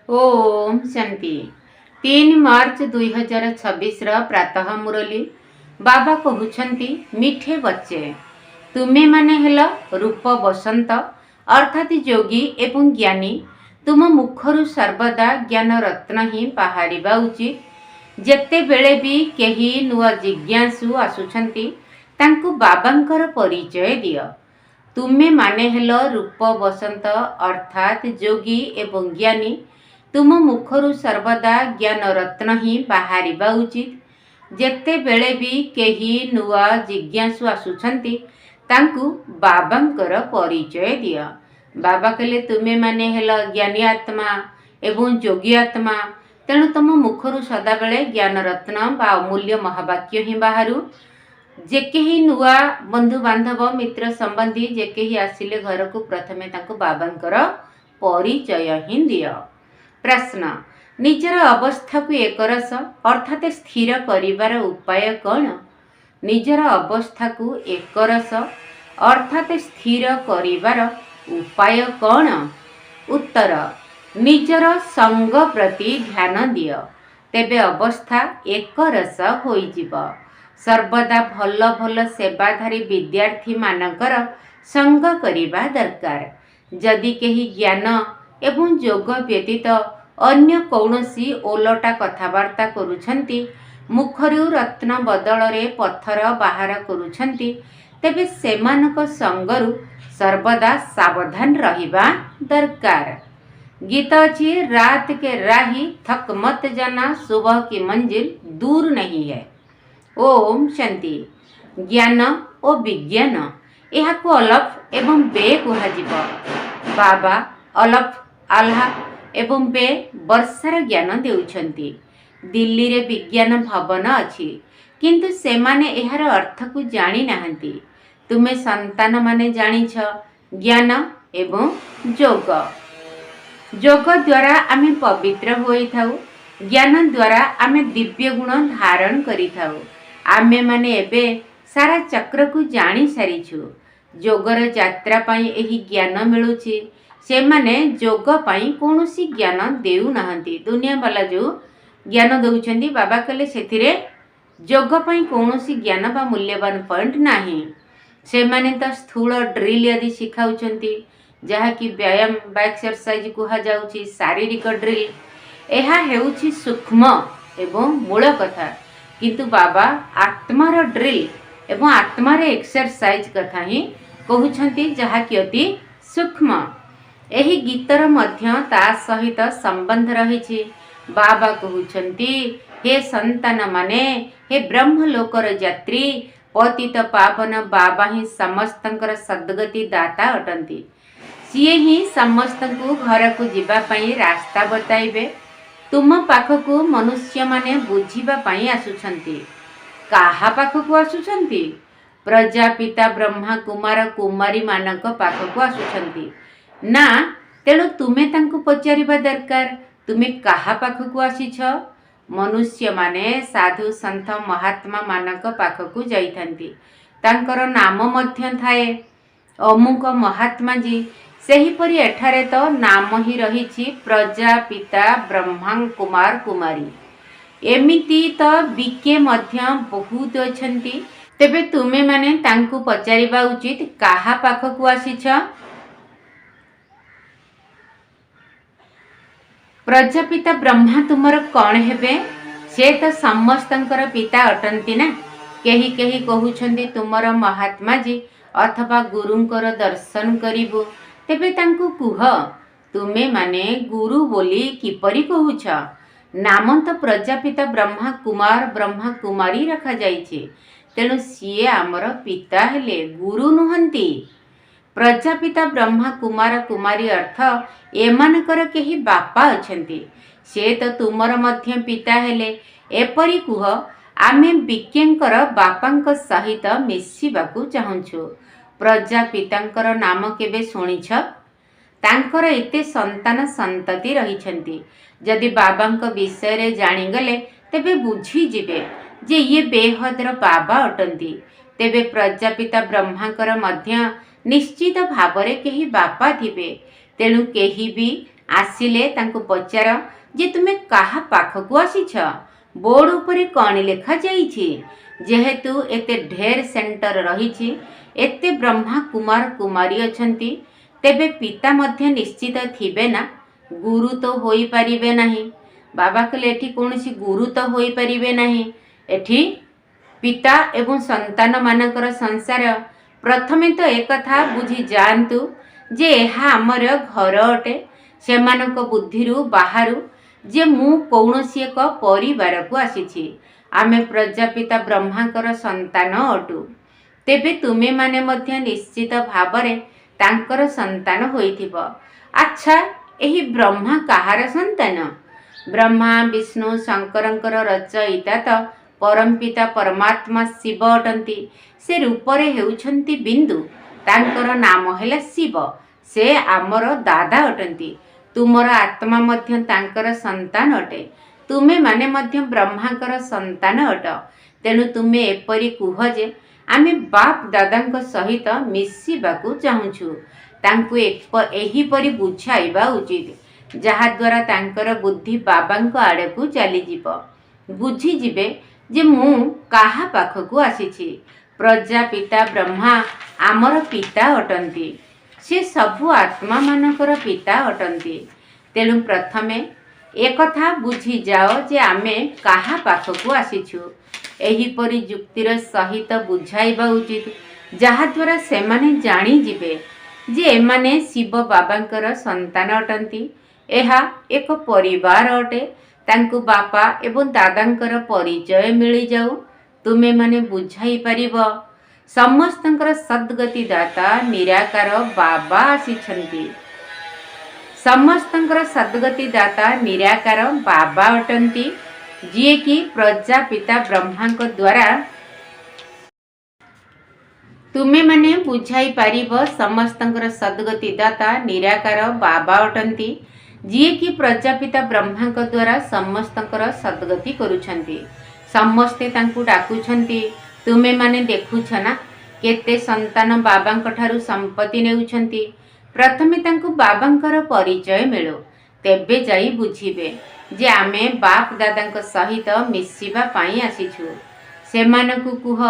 ओम शांति 3 मार्च 2026 प्रातः मुरली बाबा कहउछंती मिठे बच्चे तुमे माने हेल रूप बसंत अर्थात योगी एवं ज्ञानी तुम मुखरु सर्वदा ज्ञान रत्न ही बाहरिबा उचित। जेते बेले भी केही नुआ जिज्ञासु आसुछंती तांकु बाबांकर परिचय दियो। तुमे माने हेल रूप बसंत अर्थात योगी एवं ज्ञानी तुम मुखरु सर्वदा ज्ञान रत्न ही बाहरिबा उचित। जेते बेले भी केही नुआ जिज्ञासु आसुछंती तांकु बाबांकर परिचय दियो। बाबा कहले तुमे माने हेल ज्ञानी आत्मा एवं योगी आत्मा, तेणु तुम मुखरु सदाबेले ज्ञान रत्न बा अमूल्य महावाक्य ही बाहरु। जे केही नुआ बंधु बांधव मित्र संबंधी जे केही आसिले घर को प्रथमे तांको बाबांकर परिचय ही दियो। प्रश्न निजर अवस्था को एकरस अर्थात स्थिर करिवार उपाय कौन? निजर अवस्था को एकरस अर्थात स्थिर करिवार उपाय कौन? उत्तर निजर संग प्रति ध्यान दियो, तेबे अवस्था एकरस होई जिवो। सर्वदा भल भल सेवाधारी विद्यार्थी मानकर संग करिबा दरकार। जदि केही ज्ञान एवं योग व्यतीत अन्य कौनसी ओलटा कथबार्ता करुछंती, मुखरु रत्न बदलरे पत्थर बाहर करुछंती, तेबे सेमानक संगरु सर्वदा सावधान रहिबा दरकार। गीत अछि रात के राही थक मत जाना, सुबह की मंजिल दूर नहीं है। ओम शांति। ज्ञान और विज्ञान यहाको अलफ एवं बे कुहाजिब। बाबा अलफ आल्हा एवं बे वर्षार ज्ञान देउछंती। दिल्ली रे विज्ञान भवन अछि, किंतु सेमाने एहार अर्थ को जानी नाहंती। तुमे संतान माने जानिछ ज्ञान एवं योग। योग द्वारा आमे पवित्र होई थाउ, ज्ञान द्वारा आमे दिव्य गुण धारण करि थाउ। आमे माने एबे सारा चक्र को जानी सारिछु। योगर यात्रा पाई एही ज्ञान मिलुछि। से माने योग पाई कौनसी ज्ञान देउ नाहंती। दुनिया वाला जो ज्ञान दउछंती बाबा कहले सेथिरे योग पाई कौनसी ज्ञान बा मूल्यवान पॉइंट नाही। से माने त स्थूल ड्रिल यदि सिखाउछंती, जहा कि व्यायाम बा एक्सरसाइज कुहा जाउछि, शारीरिक ड्रिल। एहा हेउछि सूक्ष्म एवं मूल कथा, किंतु बाबा आत्मार ड्रिल एवं आत्मार एक्सरसाइज कथा ही कहउछंती, जहा कि अति सूक्ष्म। एही गीतर मध्य ता सहित संबंध रहिछि। बाबा कहउछंती हे संतान माने, हे ब्रह्मलोकर यात्री, पतित पावन बाबा ही समस्तंकर सद्गति दाता अटंती। सिए ही समस्तंकु घर को जीवा पाई रास्ता बताइबे। तुम पाखकु मनुष्य माने बुझिबा पाई आसुछंती। काहा पाखकु आसुछंती? प्रजापिता ब्रह्मा कुमार कुमारी मानक पाखकु आसुछंती ना। तेणु तुमे तांकु पचारिबा दरकार, तुमे काहा पाखकु आसीछ? मनुष्य माने साधु संत महात्मा मानक पाखकु जाइथांती। तांकर नाम मध्य थाए अमुक महात्मा जी। सेहीपरि एठारे तो नाम ही रहिछि प्रजापिता ब्रह्मा कुमार कुमारी। एमिति तो बीके मध्य बहुत अछंती। तेबे तुमे माने तांकु पचारिबा उचित काहा पाखकु आसीछ? प्रजापिता ब्रह्मा तुमर कौन हेबे? से तो समस्तंकर पिता अटंती ना। केही केही कहउछंती तुमर महात्मा जी अथवा गुरुंकर दर्शन करिबो। तेबे तांकु कुह, तुमे माने गुरु बोली किपरि कहउछ? नाम तो प्रजापिता ब्रह्मा कुमार ब्रह्मा कुमारी रखा जाइछे, तेणु सिए आमर पिता हेले, गुरु नुहंती। प्रजापिता ब्रह्मा कुमार कुमारी अर्थ एमानकर केही बापा अछंती। से तो तुमर मध्य पिता हेले। एपरि कुह, आमे विज्ञानकर बापांक सहित मिसिबाकु चाहुछु। प्रजापितांकर नाम केबे सुनिछ? तांकर एते संतान संतति रहिछंती। जदि बाबांक विषय रे जानी गले तेबे बुझी जिबे जे ये बेहदर बाबा अटंती। तेबे प्रजापिता ब्रह्मांकर मध्य निश्चित भावरे केही बापा थिबे। तेणु केही भी आसिले तांको पचार जे तुमे काहा पाखकु आसीछ, बोर्ड उपरे कौन लेखा जाइछि। जेहेतु एते ढेर सेंटर रहिछि, एते ब्रह्मा कुमार कुमारी अछंती, तेबे पिता मध्य निश्चित थिबे ना, गुरु तो होई परिबे नाही। बाबा कहले एठी कोनोसी गुरु तो होई परिबे नाही। एठी पिता एवं संतान मानकर संसार। प्रथमे तो एक कथा बुझी जानतु जे एहा हमर घर अटे। सेमानक बुद्धिरु बाहारु जे मु कौनसी एक परिवार को आसीछि। आमे प्रजापिता ब्रह्मांकर संतान अटु। तेबे तुमे माने मध्य निश्चित भावरे तांकर संतान होइथिबो। अच्छा, एही ब्रह्मा काहार संतान? ब्रह्मा विष्णु शंकरंकर रचयिता तो परमपिता परमात्मा शिव अटंती। से रूपरे हेउछंती बिंदु, तांकर नाम हैला शिव। से आमर दादा अटंती। तुमर आत्मा मध्य तांकर संतान अटे। तुमे माने मध्य ब्रह्मांकर संतान अट। तेणु तुमे एपरी कुह जे आमे बाप दादांक सहित मिसिबाकू चाहुछु। तांकु एहीपरी बुझाइबा उचित, जहा द्वारा तांकर बुद्धि बाबांक आड़कू चली जीव। बुझी जिबे जे मु काहा पाखकू आसीछि। प्रजापिता ब्रह्मा आमर पिता अटंती। से सबु आत्मा मानकर पिता अटंती। तेणु प्रथमे एकथा बुझी जाओ जे आमे काहा पाखकू आसीछु। एहीपरि जुक्तिर सहित बुझाइबा उचित, जहा द्वारा सेमाने जानी जिबे जे एमाने शिव बाबांकर संतान अटंती। एहा एक परिवार अटे। तांकु बापा एवं दादांकर परिचय मिली जाऊ। तुमे माने बुझाई परिबो समस्तंकर सद्गति दाता निराकार बाबा आसीछंती। समस्तंकर सद्गति दाता निराकार बाबा अटंती, जिए कि प्रजापिता ब्रह्मांक द्वारा। तुमे माने बुझाई पारिबो समस्तंकर सद्गति दाता निराकार बाबा अटंती, जिए कि प्रजापिता ब्रह्मांक द्वारा समस्तंकर सद्गति करुछंती। समस्ते तांकु डाकुछंती। तुमे माने देखुछ ना केते संतान बाबांक ठारू संपत्ति नेउछंती। प्रथमे तांकु बाबांकर परिचय मिलु, तेबे जाई बुझिबे जे आमे बाप दादांक सहित मिसिबा पाई आसीछु। सेमानकु कुह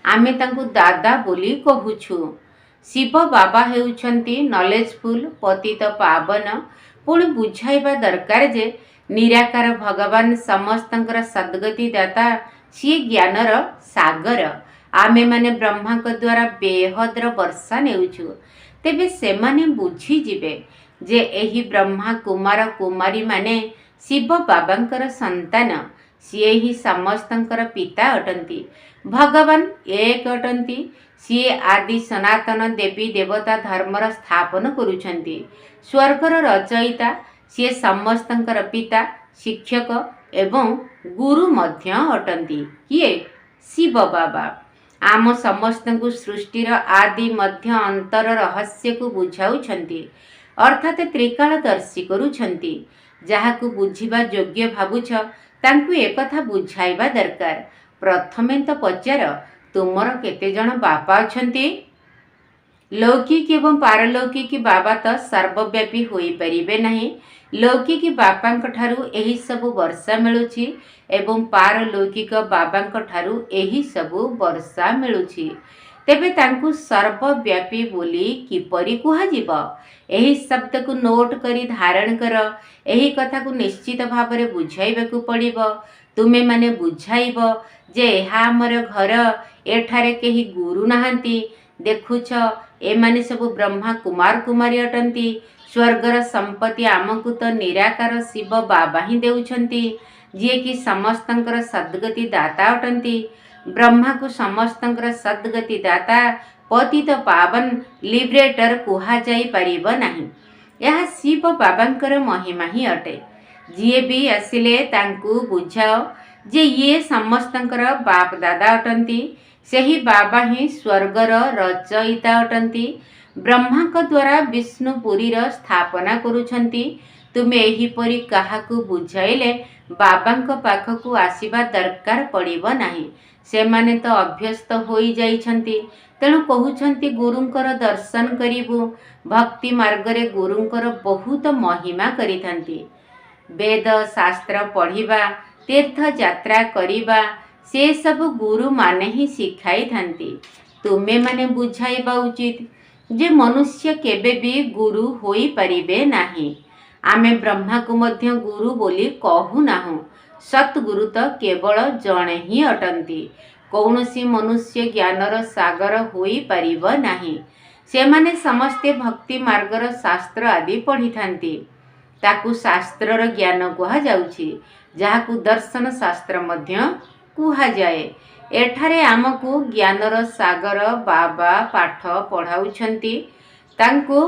आमे तांकु दादा बोली कहुछु। शिव बाबा हेउछंती नॉलेजफुल पतित पावन। पुणी बुझाइबा दरकार जे निराकार भगवान समस्तंकर सद्गति दाता, सी ज्ञानर सागर। आमे माने ब्रह्मांक द्वारा बेहद्र वर्षा नेउछु। तेबे सेमाने बुझी जिबे जे एही ब्रह्मा कुमार कुमारी माने शिव बाबांकर संतान। सीए ही समस्तंकर पिता अटंती। भगवान एक अटंती। सीए आदि सनातन देवी देवता धर्मर स्थापन करुछंती। स्वर्गर रचयिता सीए समस्तंकर पिता, शिक्षक एवं गुरु मध्य अटंती। किए? शिव बाबा। आम समस्तंकु सृष्टिर आदि मध्य अंतर रहस्य को बुझाउछंती, अर्थात त्रिकालदर्शी करुछंती। जाहाकु बुझिबा योग्य भाबुछ तांकु एकथा बुझाइबा दरकार। प्रथमे तो पचार, तुमर केते जण बापा अछंती? लौकिक एवं पारलौकिक बाबा तो सर्वव्यापी होई परिबे नहीं। लौकिक बापांक ठारू एही सबु वर्षा मिलुछि एवं पारलौकिक बाबांक ठारू एही सबु वर्षा मिलुछि। तेबे तांकु सर्वव्यापी बोली किपरि कुहाजिब? एही शब्द को नोट करी धारण कर। एही कथा को निश्चित भावरे बुझाइबाकू पड़िबो। तुमे माने बुझाइब जे एहा हमर घर, एठारे केही गुरु नाहांती। देखुछ एमाने सबु ब्रह्मा कुमार कुमारी अटंती। स्वर्गर संपत्ति आमकु तो निराकार शिव बाबा ही देउछंती, जिए कि समस्तंकर सद्गति दाता अटंती। ब्रह्मा को समस्तंकर सद्गति दाता, पतित पावन, लिबरेटर कुहा जाई परिब नाही। यह शिव बाबांकर महिमा ही अटे। जिए भी आसिले तांकु बुझाओ जे ये समस्तंकर बाप दादा अटंती। सेही बाबा ही स्वर्गर रचयिता अटंती। ब्रह्मा द्वारा विष्णुपुरीर स्थापना करुछंती। ତୁମେ ଏହିପରି କାହାକୁ ବୁଝାଇଲେ ବାବାଙ୍କ ପାଖକୁ ଆସିବା ଦରକାର ପଡ଼ିବ ନାହିଁ। ସେମାନେ ତ ଅଭ୍ୟସ୍ତ ହୋଇଯାଇଛନ୍ତି। ତେଣୁ କହୁଛନ୍ତି ଗୁରୁଙ୍କର ଦର୍ଶନ କରିବୁ। ଭକ୍ତି ମାର୍ଗରେ ଗୁରୁଙ୍କର ବହୁତ ମହିମା କରିଥାନ୍ତି। ବେଦ ଶାସ୍ତ୍ର ପଢ଼ିବା, ତୀର୍ଥଯାତ୍ରା କରିବା, ସେସବୁ ଗୁରୁମାନେ ହିଁ ଶିଖାଇଥାନ୍ତି। ତୁମେମାନେ ବୁଝାଇବା ଉଚିତ ଯେ ମନୁଷ୍ୟ କେବେ ବି ଗୁରୁ ହୋଇପାରିବେ ନାହିଁ। ଆମେ ବ୍ରହ୍ମାକୁ ମଧ୍ୟ ଗୁରୁ ବୋଲି କହୁନାହୁଁ। ସତ୍ଗୁରୁ ତ କେବଳ ଜଣେ ହିଁ ଅଟନ୍ତି। କୌଣସି ମନୁଷ୍ୟ ଜ୍ଞାନର ସାଗର ହୋଇପାରିବ ନାହିଁ। ସେମାନେ ସମସ୍ତେ ଭକ୍ତି ମାର୍ଗର ଶାସ୍ତ୍ର ଆଦି ପଢ଼ିଥାନ୍ତି। ତାକୁ ଶାସ୍ତ୍ରର ଜ୍ଞାନ କୁହାଯାଉଛି, ଯାହାକୁ ଦର୍ଶନ ଶାସ୍ତ୍ର ମଧ୍ୟ କୁହାଯାଏ। ଏଠାରେ ଆମକୁ ଜ୍ଞାନର ସାଗର ବାବା ପାଠ ପଢ଼ାଉଛନ୍ତି। ତାଙ୍କୁ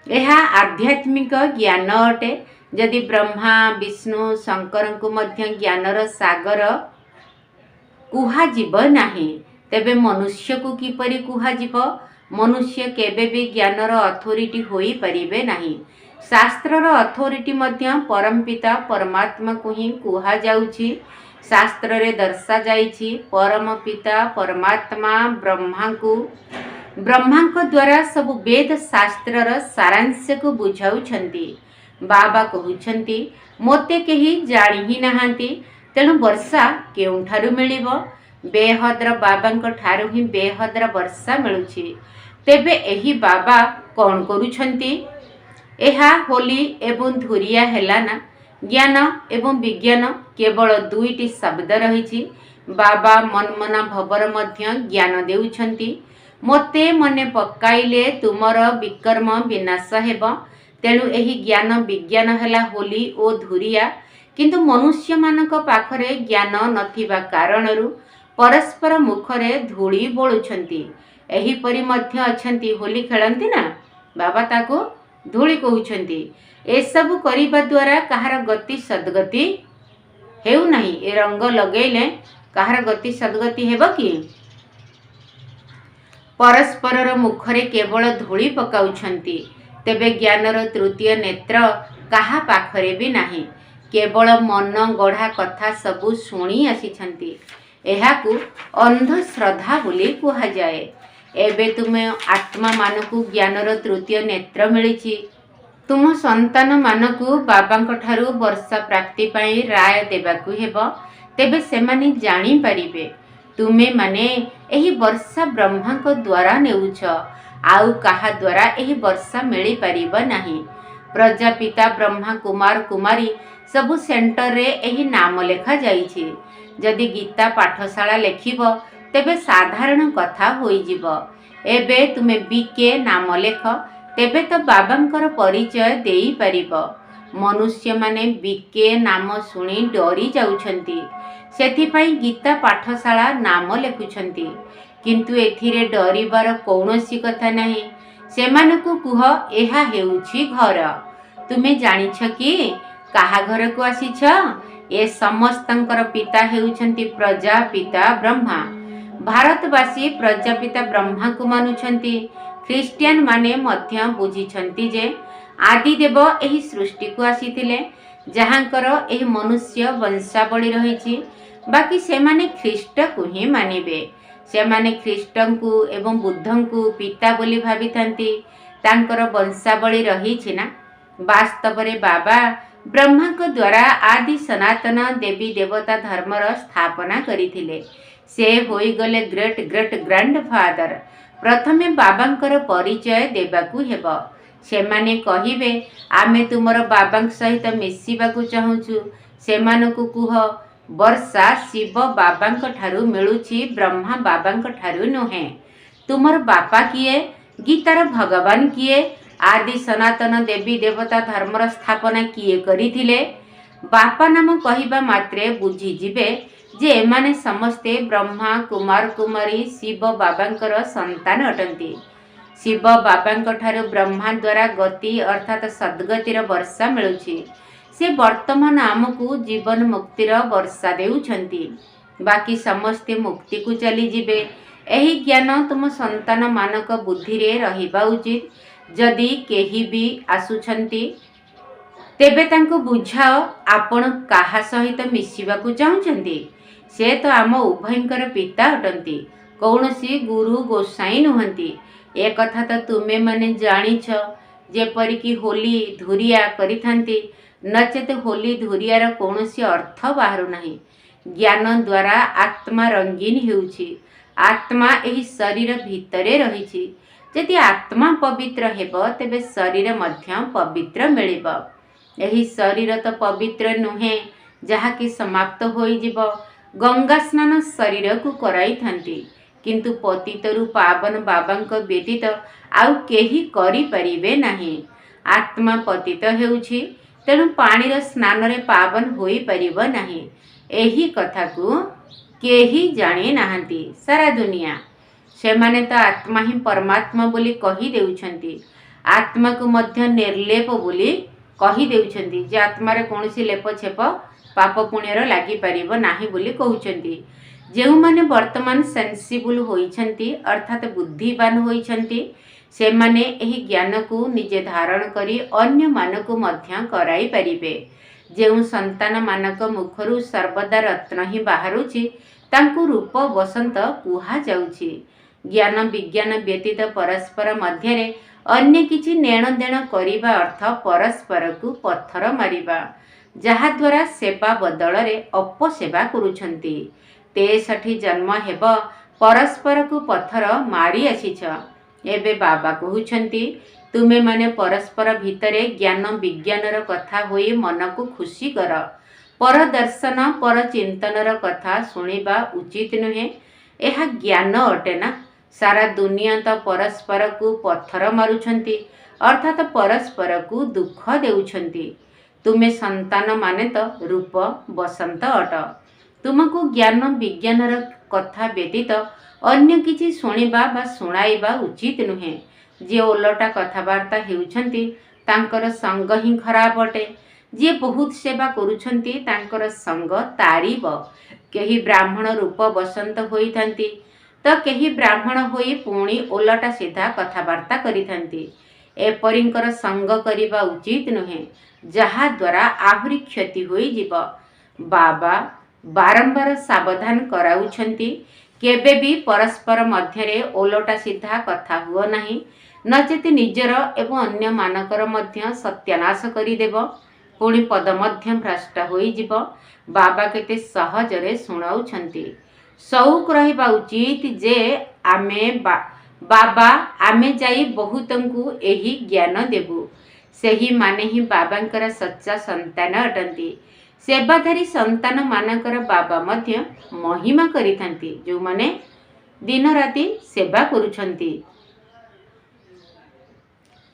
ଏହା ଆଧ୍ୟାତ୍ମିକ ଜ୍ଞାନ ଅଟେ। ଯଦି ବ୍ରହ୍ମା ବିଷ୍ଣୁ ଶଙ୍କରଙ୍କୁ ମଧ୍ୟ ଜ୍ଞାନର ସାଗର କୁହାଯିବ ନାହିଁ, ତେବେ ମନୁଷ୍ୟକୁ କିପରି କୁହାଯିବ? ମନୁଷ୍ୟ କେବେ ବି ଜ୍ଞାନର ଅଥରିଟି ହୋଇପାରିବେ ନାହିଁ। ଶାସ୍ତ୍ରର ଅଥରିଟି ମଧ୍ୟ ପରମପିତା ପରମାତ୍ମାକୁ ହିଁ କୁହାଯାଉଛି। ଶାସ୍ତ୍ରରେ ଦର୍ଶାଯାଇଛି ପରମ ପିତା ପରମାତ୍ମା ବ୍ରହ୍ମାଙ୍କ ଦ୍ୱାରା ସବୁ ବେଦ ଶାସ୍ତ୍ରର ସାରାଂଶକୁ ବୁଝାଉଛନ୍ତି। ବାବା କହୁଛନ୍ତି, ମୋତେ କେହି ଜାଣି ହିଁ ନାହାନ୍ତି, ତେଣୁ ବର୍ଷା କେଉଁଠାରୁ ମିଳିବ? ବେହଦ୍ର ବାବାଙ୍କ ଠାରୁ ହିଁ ବେହଦ୍ର ବର୍ଷା ମିଳୁଛି। ତେବେ ଏହି ବାବା କ'ଣ କରୁଛନ୍ତି? ଏହା ହୋଲି ଏବଂ ଧୁରିଆ ହେଲା ନା? ଜ୍ଞାନ ଏବଂ ବିଜ୍ଞାନ କେବଳ ଦୁଇଟି ଶବ୍ଦ ରହିଛି। ବାବା ମନ୍ମନା ଭବର ମଧ୍ୟ ଜ୍ଞାନ ଦେଉଛନ୍ତି। ମୋତେ ମନେ ପକାଇଲେ ତୁମର ବିକର୍ମ ବିନାଶ ହେବ। ତେଣୁ ଏହି ଜ୍ଞାନ ବିଜ୍ଞାନ ହେଲା ହୋଲି ଓ ଧୁରିଆ। କିନ୍ତୁ ମନୁଷ୍ୟମାନଙ୍କ ପାଖରେ ଜ୍ଞାନ ନଥିବା କାରଣରୁ ପରସ୍ପର ମୁଖରେ ଧୂଳି ବୋଳୁଛନ୍ତି। ଏହିପରି ମଧ୍ୟ ଅଛନ୍ତି, ହୋଲି ଖେଳନ୍ତି ନା, ବାବା ତାକୁ ଧୂଳି କହୁଛନ୍ତି। ଏସବୁ କରିବା ଦ୍ୱାରା କାହାର ଗତି ସଦ୍ଗତି ହେଉନାହିଁ। ଏ ରଙ୍ଗ ଲଗେଇଲେ କାହାର ଗତି ସଦ୍ଗତି ହେବ କି? ପରସ୍ପରର ମୁଖରେ କେବଳ ଧୂଳି ପକାଉଛନ୍ତି। ତେବେ ଜ୍ଞାନର ତୃତୀୟ ନେତ୍ର କାହା ପାଖରେ ବି ନାହିଁ। କେବଳ ମନ ଗଢ଼ା କଥା ସବୁ ଶୁଣି ଆସିଛନ୍ତି। ଏହାକୁ ଅନ୍ଧଶ୍ରଦ୍ଧା ବୋଲି କୁହାଯାଏ। ଏବେ ତୁମ ଆତ୍ମାମାନଙ୍କୁ ଜ୍ଞାନର ତୃତୀୟ ନେତ୍ର ମିଳିଛି। ତୁମ ସନ୍ତାନମାନଙ୍କୁ ବାବାଙ୍କ ଠାରୁ ବର୍ଷା ପ୍ରାପ୍ତି ପାଇଁ ରାୟ ଦେବାକୁ ହେବ। ତେବେ ସେମାନେ ଜାଣିପାରିବେ ତୁମେମାନେ ଏହି ବର୍ଷା ବ୍ରହ୍ମାଙ୍କ ଦ୍ୱାରା ନେଉଛ। ଆଉ କାହା ଦ୍ୱାରା ଏହି ବର୍ଷା ମିଳିପାରିବ ନାହିଁ। ପ୍ରଜାପିତା ବ୍ରହ୍ମା କୁମାର କୁମାରୀ ସବୁ ସେଣ୍ଟରରେ ଏହି ନାମ ଲେଖାଯାଇଛି। ଯଦି ଗୀତା ପାଠଶାଳା ଲେଖିବ, ତେବେ ସାଧାରଣ କଥା ହୋଇଯିବ। ଏବେ ତୁମେ ବିକେ ନାମ ଲେଖ, ତେବେ ତ ବାବାଙ୍କର ପରିଚୟ ଦେଇପାରିବ। ମନୁଷ୍ୟମାନେ ବିକେ ନାମ ଶୁଣି ଡରି ଯାଉଛନ୍ତି। ସେଥିପାଇଁ ଗୀତା ପାଠଶାଳା ନାମ ଲେଖୁଛନ୍ତି। କିନ୍ତୁ ଏଥିରେ ଡରିବାର କୌଣସି କଥା ନାହିଁ। ସେମାନଙ୍କୁ କୁହ, ଏହା ହେଉଛି ଘର। ତୁମେ ଜାଣିଛ କି କାହା ଘରକୁ ଆସିଛ? ଏ ସମସ୍ତଙ୍କର ପିତା ହେଉଛନ୍ତି ପ୍ରଜାପିତା ବ୍ରହ୍ମା। ଭାରତବାସୀ ପ୍ରଜାପିତା ବ୍ରହ୍ମାକୁ ମାନୁଛନ୍ତି। ଖ୍ରୀଷ୍ଟିଆନ ମାନେ ମଧ୍ୟ ବୁଝିଛନ୍ତି ଯେ ଆଦିଦେବ ଏହି ସୃଷ୍ଟିକୁ ଆସିଥିଲେ, ଯାହାଙ୍କର ଏହି ମନୁଷ୍ୟ ବଂଶାବଳୀ ରହିଛି। ବାକି ସେମାନେ ଖ୍ରୀଷ୍ଟକୁ ହିଁ ମାନିବେ। ସେମାନେ ଖ୍ରୀଷ୍ଟଙ୍କୁ ଏବଂ ବୁଦ୍ଧଙ୍କୁ ପିତା ବୋଲି ଭାବିଥାନ୍ତି। ତାଙ୍କର ବଂଶାବଳୀ ରହିଛି ନା? ବାସ୍ତବରେ ବାବା ବ୍ରହ୍ମାଙ୍କ ଦ୍ୱାରା ଆଦି ସନାତନ ଦେବୀ ଦେବତା ଧର୍ମର ସ୍ଥାପନା କରିଥିଲେ। ସେ ହୋଇଗଲେ ଗ୍ରେଟ୍ ଗ୍ରେଟ୍ ଗ୍ରାଣ୍ଡଫାଦର। ପ୍ରଥମେ ବାବାଙ୍କର ପରିଚୟ ଦେବାକୁ ହେବ। ସେମାନେ କହିବେ, ଆମେ ତୁମର ବାବାଙ୍କ ସହିତ ମିଶିବାକୁ ଚାହୁଁଛୁ। ସେମାନଙ୍କୁ କୁହ, ବର୍ଷା ଶିବ ବାବାଙ୍କ ଠାରୁ ମିଳୁଛି, ବ୍ରହ୍ମା ବାବାଙ୍କ ଠାରୁ ନୁହେଁ। ତୁମର ବାପା କିଏ? ଗୀତାର ଭଗବାନ କିଏ? ଆଦି ସନାତନ ଦେବୀ ଦେବତା ଧର୍ମର ସ୍ଥାପନା କିଏ କରିଥିଲେ? ବାପା ନାମ କହିବା ମାତ୍ରେ ବୁଝିଯିବେ ଯେ ଏମାନେ ସମସ୍ତେ ବ୍ରହ୍ମା କୁମାର କୁମାରୀ ଶିବ ବାବାଙ୍କର ସନ୍ତାନ ଅଟନ୍ତି। ଶିବ ବାବାଙ୍କ ଠାରୁ ବ୍ରହ୍ମା ଦ୍ୱାରା ଗତି ଅର୍ଥାତ୍ ସଦ୍ଗତିର ବର୍ଷା ମିଳୁଛି। ସେ ବର୍ତ୍ତମାନ ଆମକୁ ଜୀବନ ମୁକ୍ତିର ବର୍ଷା ଦେଉଛନ୍ତି। ବାକି ସମସ୍ତେ ମୁକ୍ତିକୁ ଚାଲିଯିବେ। ଏହି ଜ୍ଞାନ ତୁମ ସନ୍ତାନମାନଙ୍କ ବୁଦ୍ଧିରେ ରହିବା ଉଚିତ। ଯଦି କେହି ବି ଆସୁଛନ୍ତି तेबे तांको बुझाओ आपण काहा सहित मिशिबाकू चाहुचंती। से तो आम उभयंकर पिता अटंती, कौनसी गुरु गोसाई नुहंती। ए कथा तो तुमे माने जानिछ। जेपरिकी होली धुरिया करिथांती, नचेत होली धुरियार कौनसी अर्थ बाहरु नाही। ज्ञान द्वारा आत्मा रंगीन हेउछि। आत्मा एही शरीर भितरे रहिछि। यदि आत्मा पवित्र हेब तेबे शरीर मध्य पवित्र मिलिब। एही शरीर तो पवित्र नुहे जहाँकि समाप्त होइजिब। गंगा स्नान शरीर को कराई थांती, किंतु पतितरु पावन बाबांक व्यतीत आउ केही करि परिबे नाही। आत्मा पतित हेउछि, तेणु पाणीर स्नान रे पावन होई परिब नाही। एही कथा को केही जाने नाहंती सारा दुनिया। सेमाने तो आत्मा ही परमात्मा बोली कही देउछंती। आत्मा को मध्य निर्लेप बोली कही देउछंती, जे आत्मारे कोनोसी लेप छेप पाप पुण्यर लागी परिब नाही बोली कहउछंती। जेउ माने वर्तमान सेंसिबल होइछंती अर्थात बुद्धिवान होइछंती, से माने एही ज्ञान को निजे धारण करी अन्य मानको मध्य कराई परिबे। जेउ संतान मानक मुखरु सर्वदा रत्न ही बाहरुछि, तांकु रूप बसंत कुहा जाउछि। ज्ञान विज्ञान व्यतीत परस्पर मध्यरे अन्य किछि नेण देण करिबा अर्थ परस्पर को पत्थर मारिबा, जहा द्वारा सेवा बदलरे अपसेवा करुछंती। 63 जन्म हेब परस्पर को पत्थर मारी आसीछ। एबे बाबा कहउछंती, तुमे माने परस्पर भितरे ज्ञान विज्ञानर कथा होई मन को खुशी कर। पर दर्शन पर चिंतनर कथा सुनिबा उचित नुहे। एहा ज्ञान अटे ना। सारा दुनिया तो परस्पर को पत्थर मारुछंती, अर्थात परस्पर को दुख देउछंती। तुमे संतान माने तो रूप बसंत अट। तुमको ज्ञान विज्ञानर कथा व्यतीत अन्य किछि सुनिबा बा सुनाइबा उचित नुहे। जे ओलटा कथबार्ता हेउछंती तांकर संग ही खराब अटे। जे बहुत सेवा करुछंती तांकर संग तारिब। केही ब्राह्मण रूप बसंत होइथांती, तो केही ब्राह्मण होई पुणी ओलटा सीधा कथबार्ता करिथांती। एपरिंकर संग करिबा उचित नुहे, जहा द्वारा आहुरी क्षति होई जीव। बाबा बारंबार सावधान कराउछंती, केबे भी परस्पर मध्यरे ओलटा सीधा कथा हुआ नहीं, नचेत निजर एवं अन्य मानकर मध्य सत्यानाश करिदेव। पुणी पद मध्य भ्रष्ट होई जीव। बाबा केते सहजरे सुनाउछंती। सौक रहिबा उचित जे आमे बाबा आमे जाई बहुतंकु एही ज्ञान देबु। सेही माने ही बाबांकर सच्चा संतान अटंती। सेवाधारी संतान मानकर बाबा मध्य महिमा करिथांती, जो माने दिन राति सेवा करुछंती।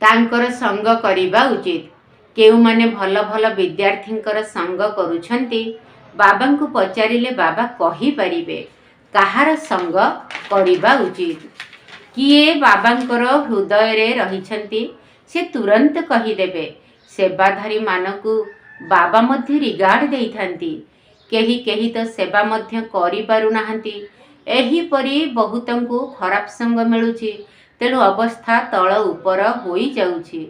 तांकर संग करिबा उचित। केउ माने भल भल विद्यार्थींकर संग करुछंती, बाबांकु पचारिले बाबा कही परिबे काहार संग करिबा उचित। किए बाबांकर हृदय रे रहिछंती से तुरंत कहीदेवे। सेवाधारी मानकु बाबा मध्य रिगार्ड देइथांती। केही केही तो सेवा मध्य करि पारु नाहंती। एही परी बहुतंकु खराब संग मिलुछि, तेणु अवस्था तळ उपर होई जाउछि।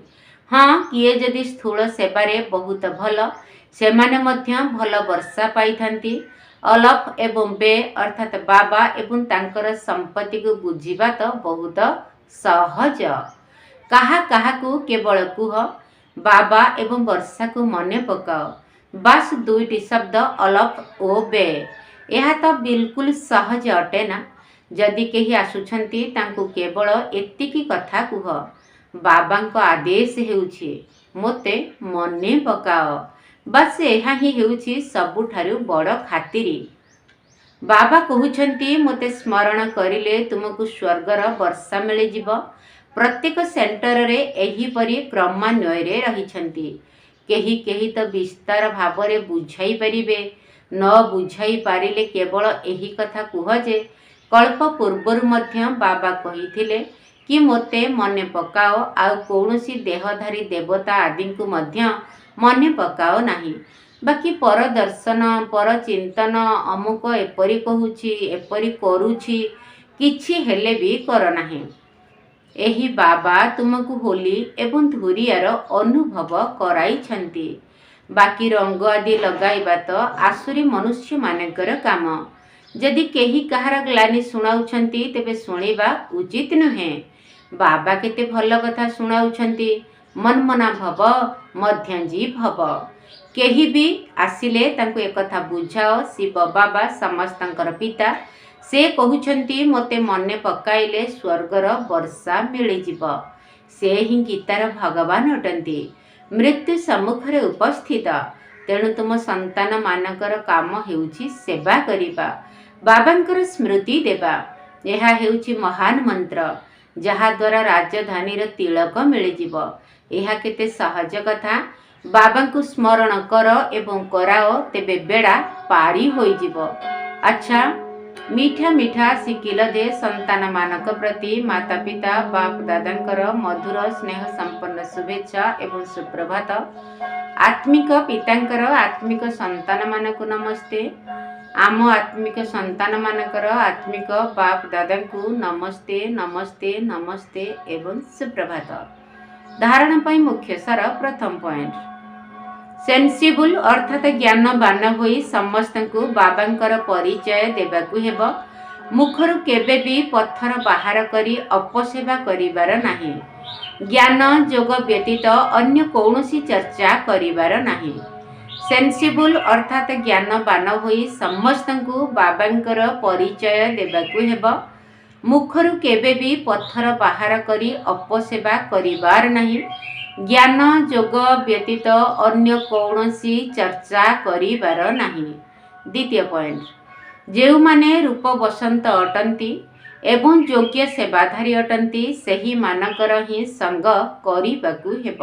हाँ, किए जदि स्थूल सेवारे बहुत भल, सेमाने मध्य भल वर्षा पाइथांती। अलफ एवं बे अर्थात बाबा एवं तांकर संपत्ति को बुझिबा तो बहुत सहज। काहा काहा को केवल कुह, बाबा एवं वर्षा को मने पकाओ। बस दुईटी शब्द अलफ ओ बे। यह तो बिल्कुल सहज अटे ना। जदि केही आसुछंती तांकु केवल एतिकी कथा कुह, बाबांको आदेश हेउछि मोते मने पकाओ। बस यह ही हेउछि सबुठारु बड़ खातिरी। बाबा कहउछंती, मोते स्मरण करिले तुमको स्वर्गर वर्षा मिले जीव। प्रत्येक सेंटर रे एही परी क्रमान्वय रे रहिछंती। केही केही तो विस्तार भावरे बुझाई परिबे, न बुझाई पारिले केवल एही कथा कुह जे कल्प पूर्वरु मध्य बाबा कहिथिले कि मोते मने पकाओ, आउ कौनसी देहधारी देवता आदि को मध्य मने पकाओ नाही। बाकी पर दर्शन पर चिंतन अमुक एपरी कहूछि एपरी करूछि किछि हेले भी कर नाही। ଏହି ବାବା ତୁମକୁ ହୋଲି ଏବଂ ଧୁରିଆର ଅନୁଭବ କରାଇଛନ୍ତି। ବାକି ରଙ୍ଗ ଆଦି ଲଗାଇବା ତ ଆସୁରୀ ମନୁଷ୍ୟମାନଙ୍କର କାମ। ଯଦି କେହି କାହାର ଗ୍ଲାନି ଶୁଣାଉଛନ୍ତି ତେବେ ଶୁଣିବା ଉଚିତ ନୁହେଁ। ବାବା କେତେ ଭଲ କଥା ଶୁଣାଉଛନ୍ତି। ମନ୍ମନା ଭବ ମଧ୍ୟଞ୍ଜୀ ଭବ। କେହି ବି ଆସିଲେ ତାଙ୍କୁ ଏକଥା ବୁଝାଅ, ଶିବ ବାବା ସମସ୍ତଙ୍କର ପିତା। ସେ କହୁଛନ୍ତି ମୋତେ ମନେ ପକାଇଲେ ସ୍ୱର୍ଗର ବର୍ଷା ମିଳିଯିବ। ସେ ହିଁ ଗୀତାର ଭଗବାନ ଅଟନ୍ତି, ମୃତ୍ୟୁ ସମ୍ମୁଖରେ ଉପସ୍ଥିତ। ତେଣୁ ତୁମ ସନ୍ତାନମାନଙ୍କର କାମ ହେଉଛି ସେବା କରିବା, ବାବାଙ୍କର ସ୍ମୃତି ଦେବା। ଏହା ହେଉଛି ମହାନ ମନ୍ତ୍ର, ଯାହାଦ୍ୱାରା ରାଜଧାନୀର ତିଳକ ମିଳିଯିବ। ଏହା କେତେ ସହଜ କଥା। ବାବାଙ୍କୁ ସ୍ମରଣ କର ଏବଂ କରାଅ, ତେବେ ବେଡ଼ା ପାରି ହୋଇଯିବ। ଆଚ୍ଛା, ମିଠା ମିଠା ଶିକିଲ ଦେ ସନ୍ତାନମାନଙ୍କ ପ୍ରତି ମାତା ପିତା ବାପ ଦାଦାଙ୍କର ମଧୁର ସ୍ନେହ ସମ୍ପନ୍ନ ଶୁଭେଚ୍ଛା ଏବଂ ସୁପ୍ରଭାତ। ଆତ୍ମିକ ପିତାଙ୍କର ଆତ୍ମିକ ସନ୍ତାନମାନଙ୍କୁ ନମସ୍ତେ। ଆମ ଆତ୍ମିକ ସନ୍ତାନମାନଙ୍କର ଆତ୍ମିକ ବାପ ଦାଦାଙ୍କୁ ନମସ୍ତେ ନମସ୍ତେ ନମସ୍ତେ ଏବଂ ସୁପ୍ରଭାତ। ଧାରଣ ପାଇଁ ମୁଖ୍ୟ ସାର। ପ୍ରଥମ ପଏଣ୍ଟ, ସେନ୍ସିବୁଲ ଅର୍ଥାତ୍ ଜ୍ଞାନବାନ ହୋଇ ସମସ୍ତଙ୍କୁ ବାବାଙ୍କର ପରିଚୟ ଦେବାକୁ ହେବ। ମୁଖରୁ କେବେ ବି ପଥର ବାହାର କରି ଅପସେବା କରିବାର ନାହିଁ। ଜ୍ଞାନ ଯୋଗ ବ୍ୟତୀତ ଅନ୍ୟ କୌଣସି ଚର୍ଚ୍ଚା କରିବାର ନାହିଁ। ସେନ୍ସିବୁଲ ଅର୍ଥାତ୍ ଜ୍ଞାନବାନ ହୋଇ ସମସ୍ତଙ୍କୁ ବାବାଙ୍କର ପରିଚୟ ଦେବାକୁ ହେବ। ମୁଖରୁ କେବେ ବି ପଥର ବାହାର କରି ଅପସେବା କରିବାର ନାହିଁ। ଜ୍ଞାନ ଯୋଗ ବ୍ୟତୀତ ଅନ୍ୟ କୌଣସି ଚର୍ଚ୍ଚା କରିବାର ନାହିଁ। ଦ୍ୱିତୀୟ ପଏଣ୍ଟ, ଯେଉଁମାନେ ରୂପ ବସନ୍ତ ଅଟନ୍ତି ଏବଂ ଯୋଗ୍ୟ ସେବାଧାରୀ ଅଟନ୍ତି, ସେହିମାନଙ୍କର ହିଁ ସଙ୍ଗ କରିବାକୁ ହେବ।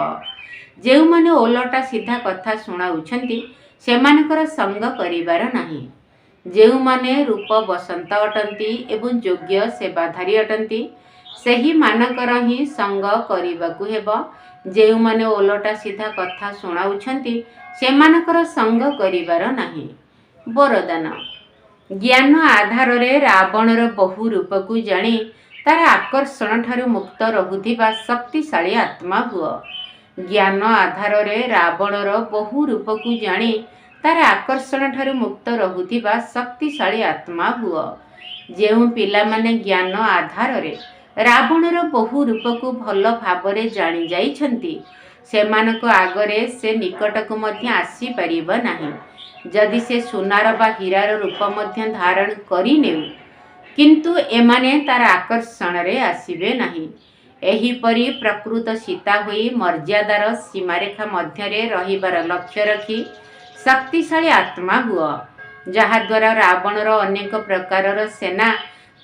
ଯେଉଁମାନେ ଓଲଟା ସିଧା କଥା ଶୁଣାଉଛନ୍ତି, ସେମାନଙ୍କର ସଙ୍ଗ କରିବାର ନାହିଁ। ଯେଉଁମାନେ ରୂପ ବସନ୍ତ ଅଟନ୍ତି ଏବଂ ଯୋଗ୍ୟ ସେବାଧାରୀ ଅଟନ୍ତି, ସେହିମାନଙ୍କର ହିଁ ସଙ୍ଗ କରିବାକୁ ହେବ। ଯେଉଁମାନେ ଓଲଟା ସିଧା କଥା ଶୁଣାଉଛନ୍ତି, ସେମାନଙ୍କର ସଙ୍ଗ କରିବାର ନାହିଁ। ବରଦାନ, ଜ୍ଞାନ ଆଧାରରେ ରାବଣର ବହୁ ରୂପକୁ ଜାଣି ତାର ଆକର୍ଷଣଠାରୁ ମୁକ୍ତ ରହୁଥିବା ଶକ୍ତିଶାଳୀ ଆତ୍ମା ହୁଅ। ଜ୍ଞାନ ଆଧାରରେ ରାବଣର ବହୁ ରୂପକୁ ଜାଣି ତାର ଆକର୍ଷଣଠାରୁ ମୁକ୍ତ ରହୁଥିବା ଶକ୍ତିଶାଳୀ ଆତ୍ମା ହୁଅ। ଯେଉଁ ପିଲାମାନେ ଜ୍ଞାନ ଆଧାରରେ ରାବଣର ବହୁ ରୂପକୁ ଭଲ ଭାବରେ ଜାଣି ଯାଇଛନ୍ତି, ସେମାନଙ୍କ ଆଗରେ ସେ ନିକଟକୁ ମଧ୍ୟ ଆସିପାରିବ ନାହିଁ। ଯଦି ସେ ସୁନାର ବା ହୀରାର ରୂପ ମଧ୍ୟ ଧାରଣ କରିନେଉ, କିନ୍ତୁ ଏମାନେ ତାର ଆକର୍ଷଣରେ ଆସିବେ ନାହିଁ। ଏହିପରି ପ୍ରକୃତ ସୀତା ହୋଇ ମର୍ଯ୍ୟାଦାର ସୀମାରେଖା ମଧ୍ୟରେ ରହିବାର ଲକ୍ଷ୍ୟ ରଖି ଶକ୍ତିଶାଳୀ ଆତ୍ମା ହୁଅ, ଯାହାଦ୍ୱାରା ରାବଣର ଅନେକ ପ୍ରକାରର ସେନା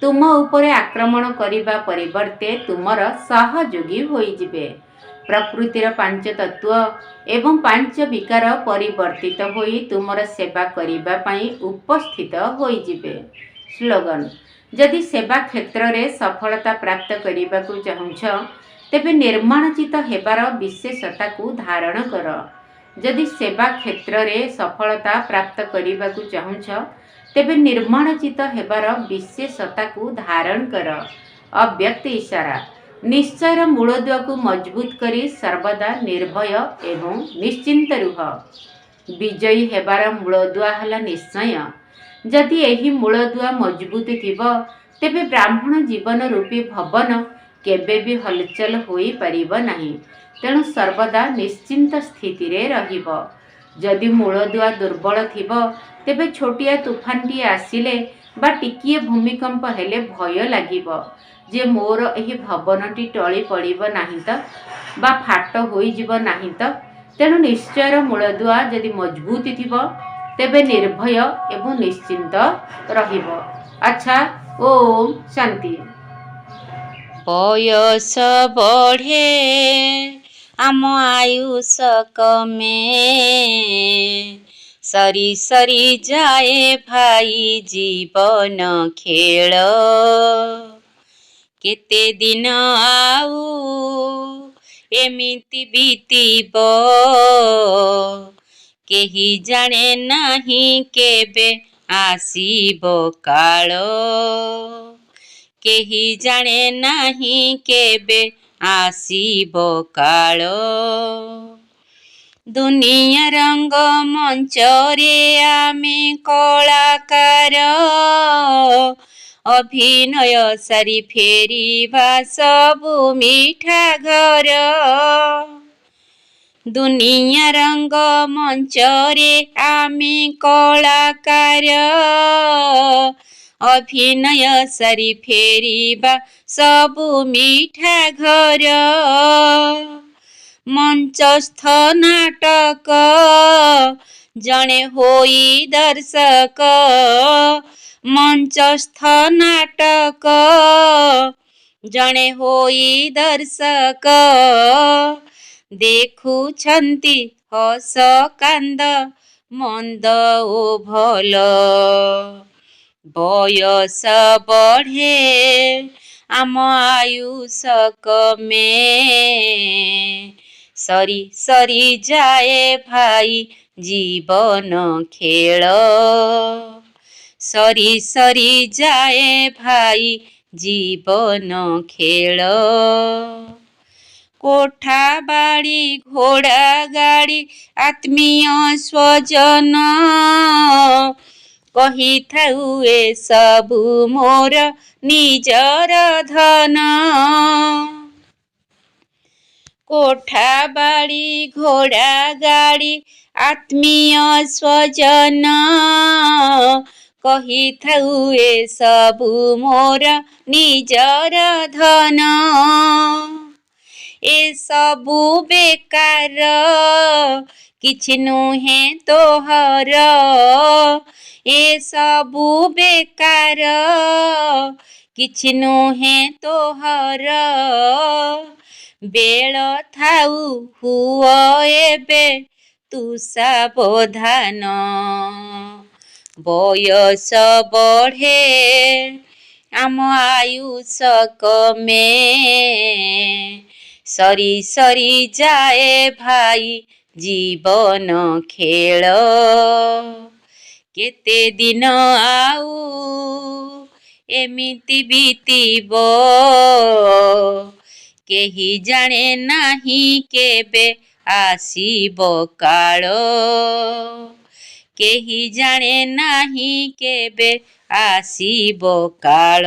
ତୁମ ଉପରେ ଆକ୍ରମଣ କରିବା ପରିବର୍ତ୍ତେ ତୁମର ସହଯୋଗୀ ହୋଇଯିବେ। ପ୍ରକୃତିର ପାଞ୍ଚ ତତ୍ତ୍ୱ ଏବଂ ପାଞ୍ଚ ବିକାର ପରିବର୍ତ୍ତିତ ହୋଇ ତୁମର ସେବା କରିବା ପାଇଁ ଉପସ୍ଥିତ ହୋଇଯିବେ। ସ୍ଲୋଗାନ, ଯଦି ସେବା କ୍ଷେତ୍ରରେ ସଫଳତା ପ୍ରାପ୍ତ କରିବାକୁ ଚାହୁଁଛ, ତେବେ ନିର୍ମାଣଚିତ ହେବାର ବିଶେଷତାକୁ ଧାରଣ କର। ଯଦି ସେବା କ୍ଷେତ୍ରରେ ସଫଳତା ପ୍ରାପ୍ତ କରିବାକୁ ଚାହୁଁଛ, ତେବେ ନିର୍ମାଣଚିତ ହେବାର ବିଶେଷତାକୁ ଧାରଣ କର। ଅବ୍ୟକ୍ତ ଇଶାରା, ନିଶ୍ଚୟର ମୂଳଦୁଆକୁ ମଜବୁତ କରି ସର୍ବଦା ନିର୍ଭୟ ଏବଂ ନିଶ୍ଚିନ୍ତ ରୁହ। ବିଜୟୀ ହେବାର ମୂଳଦୁଆ ହେଲା ନିଶ୍ଚୟ। ଯଦି ଏହି ମୂଳଦୁଆ ମଜବୁତ ଥିବ, ତେବେ ବ୍ରାହ୍ମଣ ଜୀବନ ରୂପୀ ଭବନ କେବେ ବି ହଲଚଲ ହୋଇପାରିବ ନାହିଁ। ତେଣୁ ସର୍ବଦା ନିଶ୍ଚିନ୍ତ ସ୍ଥିତିରେ ରହିବ। ଯଦି ମୂଳଦୁଆ ଦୁର୍ବଳ ଥିବ, ତେବେ ଛୋଟିଆ ତୁଫାନଟିଏ ଆସିଲେ ବା ଟିକିଏ ଭୂମିକମ୍ପ ହେଲେ ଭୟ ଲାଗିବ ଯେ ମୋର ଏହି ଭବନଟି ଟଳି ପଡ଼ିବ ନାହିଁ ତ, ବା ଫାଟ ହୋଇଯିବ ନାହିଁ ତ। ତେଣୁ ନିଶ୍ଚୟର ମୂଳଦୁଆ ଯଦି ମଜବୁତ ଥିବ, ତେବେ ନିର୍ଭୟ ଏବଂ ନିଶ୍ଚିନ୍ତ ରହିବ। ଆଚ୍ଛା, ଓମ୍ ଶାନ୍ତି। ବୟସ ବଢ଼େ ଆମ ଆୟୁଷ କମେ, ସରି ସରି ଯାଏ ଭାଇ ଜୀବନ ଖେଳ। କେତେ ଦିନ ଆଉ ଏମିତି ବିତିବ, କେହି ଜାଣେ ନାହିଁ କେବେ ଆସିବ କାଳ। କେହି ଜାଣେ ନାହିଁ କେବେ ଆସିବ କାଳ। ଦୁନିଆ ରଙ୍ଗ ମଞ୍ଚରେ ଆମେ କଳାକାର, ଅଭିନୟ ସାରି ଫେରିବା ସବୁ ମିଠା ଘର। ଦୁନିଆ ରଙ୍ଗ ମଞ୍ଚରେ ଆମେ କଳାକାର, ଅଭିନୟ ସାରି ଫେରିବା ସବୁ ମିଠା ଘର। ମଞ୍ଚସ୍ଥ ନାଟକ ଜଣେ ହୋଇ ଦର୍ଶକ, ମଞ୍ଚସ୍ଥ ନାଟକ ଜଣେ ହୋଇ ଦର୍ଶକ, ଦେଖୁଛନ୍ତି ହସ କାନ୍ଦ ମନ୍ଦ ଓ ଭଲ। ବୟସ ବଢ଼େ ଆମ ଆୟୁଷ କମେ, ସରି ସରି ଯାଏ ଭାଇ ଜୀବନ ଖେଳ। ସରି ସରି ଯାଏ ଭାଇ ଜୀବନ ଖେଳ। କୋଠା ବାଡ଼ି ଘୋଡ଼ା ଗାଡ଼ି ଆତ୍ମୀୟ ସ୍ୱଜନ, କହିଥାଉ ଏସବୁ ମୋର ନିଜର ଧନ। କୋଠା ବାଡ଼ି ଘୋଡ଼ା ଗାଡ଼ି ଆତ୍ମୀୟ ସ୍ୱଜନ, କହିଥାଉ ଏସବୁ ମୋର ନିଜର ଧନ। ଏସବୁ ବେକାର କିଛି ନୁହେଁ ତୋହର, ଏସବୁ ବେକାର କିଛି ନୁହେଁ ତୋହର। ବେଳ ଥାଉ ହୁଅ ଏବେ ତୁ ସାବଧାନ, ବୟସ ବଢ଼େ ଆମ ଆୟୁଷ କମେ, ସରି ସରି ଯାଏ ଭାଇ ଜୀବନ ଖେଳ। କେତେ ଦିନ ଆଉ ଏମିତି ବିତିବ, କେହି ଜାଣେ ନାହିଁ କେବେ ଆସିବ କାଳ। କେହି ଜାଣେ ନାହିଁ କେବେ ଆସିବ କାଳ।